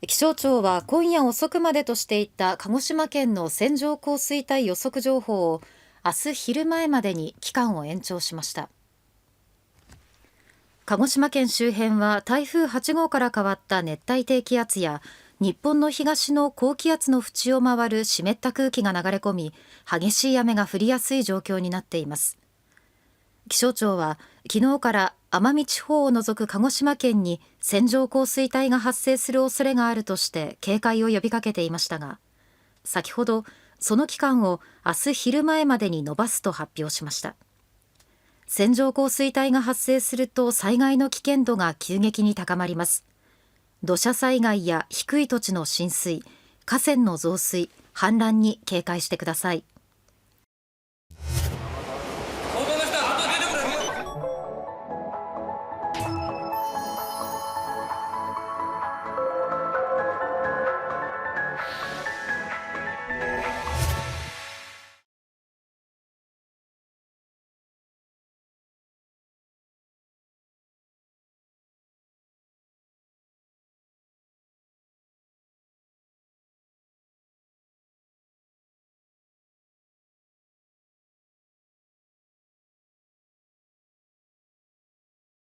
気象庁は今夜遅くまでとしていた鹿児島県の線状降水帯予測情報を明日昼前までに期間を延長しました。鹿児島県周辺は台風8号から変わった熱帯低気圧や日本の東の高気圧の縁を回る湿った空気が流れ込み、激しい雨が降りやすい状況になっています。気象庁は昨日から奄美地方を除く鹿児島県に線状降水帯が発生する恐れがあるとして警戒を呼びかけていましたが、先ほどその期間を明日昼前までに延ばすと発表しました。線状降水帯が発生すると災害の危険度が急激に高まります。土砂災害や低い土地の浸水、河川の増水、氾濫に警戒してください。